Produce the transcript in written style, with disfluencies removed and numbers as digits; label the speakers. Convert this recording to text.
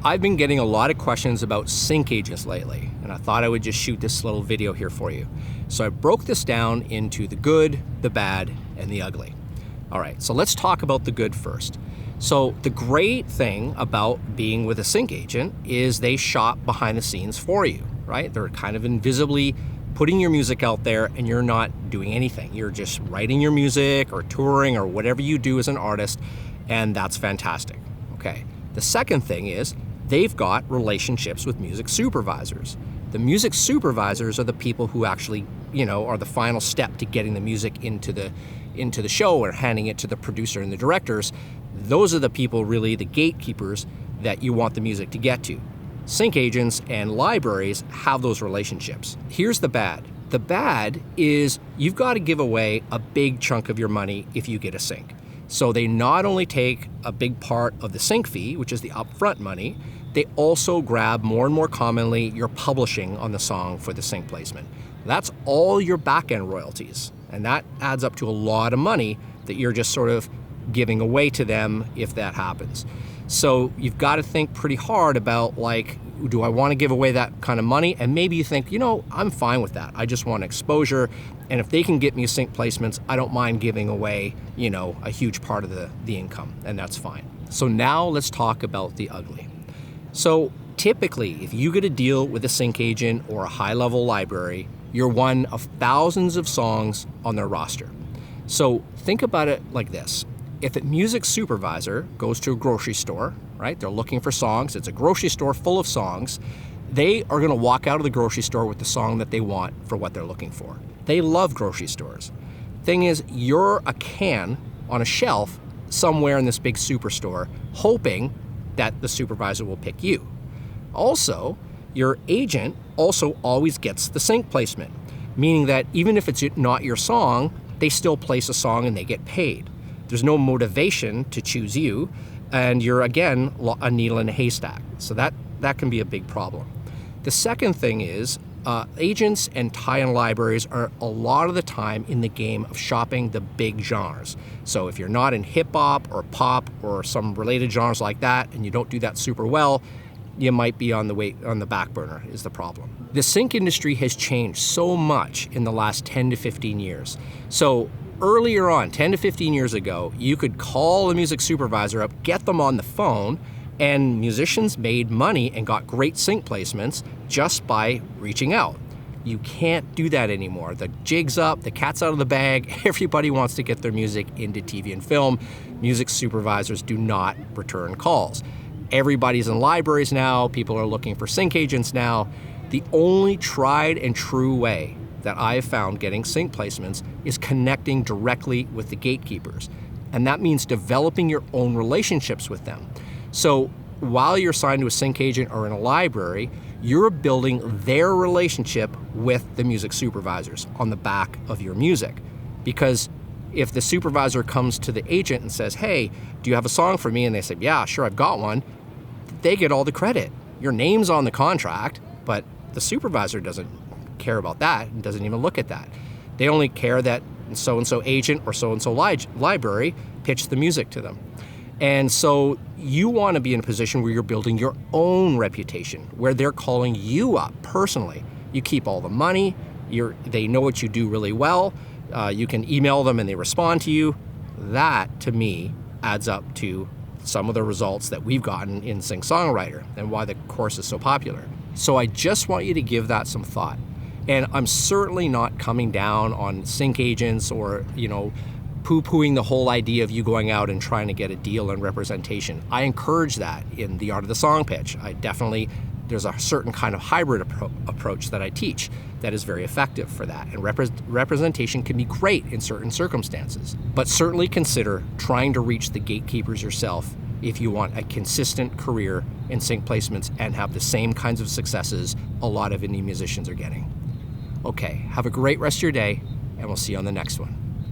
Speaker 1: I've been getting a lot of questions about sync agents lately, and I thought I would just shoot this little video here for you. So I broke this down into the good, the bad, and the ugly. All right, so let's talk about the good first. So the great thing about being with a sync agent is they shop behind the scenes for you, right? They're kind of invisibly putting your music out there and you're not doing anything. You're just writing your music or touring or whatever you do as an artist, and that's fantastic, okay? The second thing is they've got relationships with music supervisors. The music supervisors are the people who actually, are the final step to getting the music into the show or handing it to the producer and the directors. Those are the people, really, the gatekeepers that you want the music to get to. Sync agents and libraries have those relationships. Here's the bad. The bad is you've got to give away a big chunk of your money if you get a sync. So they not only take a big part of the sync fee, which is the upfront money, they also grab more and more commonly your publishing on the song for the sync placement. That's all your back-end royalties, and that adds up to a lot of money that you're just sort of giving away to them if that happens. So you've got to think pretty hard about, do I want to give away that kind of money? And maybe you think, I'm fine with that. I just want exposure. And if they can get me sync placements, I don't mind giving away, a huge part of the income, and that's fine. So now let's talk about the ugly. So typically, if you get a deal with a sync agent or a high-level library, you're one of thousands of songs on their roster. So think about it like this. If a music supervisor goes to a grocery store, right, they're looking for songs, it's a grocery store full of songs, they are going to walk out of the grocery store with the song that they want for what they're looking for. They love grocery stores. Thing is, you're a can on a shelf somewhere in this big superstore, hoping that the supervisor will pick you. Also, your agent also always gets the sync placement, meaning that even if it's not your song, they still place a song and they get paid. There's no motivation to choose you, and you're, again, a needle in a haystack. So that can be a big problem. The second thing is agents and tie-in libraries are a lot of the time in the game of shopping the big genres. So if you're not in hip-hop or pop or some related genres like that, and you don't do that super well, you might be on the back burner is the problem. The sync industry has changed so much in the last 10 to 15 years. So earlier on, 10 to 15 years ago, you could call a music supervisor up, get them on the phone, and musicians made money and got great sync placements just by reaching out. You can't do that anymore. The jig's up, the cat's out of the bag, everybody wants to get their music into TV and film. Music supervisors do not return calls. Everybody's in libraries now, people are looking for sync agents now. The only tried and true way that I have found getting sync placements is connecting directly with the gatekeepers. And that means developing your own relationships with them. So while you're signed to a sync agent or in a library, you're building their relationship with the music supervisors on the back of your music. Because if the supervisor comes to the agent and says, hey, do you have a song for me? And they say, yeah, sure, I've got one. They get all the credit. Your name's on the contract, but the supervisor doesn't care about that and doesn't even look at that. They only care that so-and-so agent or so-and-so library pitched the music to them. And so you want to be in a position where you're building your own reputation, where they're calling you up personally. You keep all the money, they know what you do really well, you can email them and they respond to you. That, to me, adds up to some of the results that we've gotten in Sync Songwriter and why the course is so popular. So I just want you to give that some thought. And I'm certainly not coming down on sync agents or, poo-pooing the whole idea of you going out and trying to get a deal and representation. I encourage that in the Art of the Song Pitch. There's a certain kind of hybrid approach that I teach that is very effective for that. And representation can be great in certain circumstances. But certainly consider trying to reach the gatekeepers yourself if you want a consistent career in sync placements and have the same kinds of successes a lot of indie musicians are getting. Okay, have a great rest of your day, and we'll see you on the next one.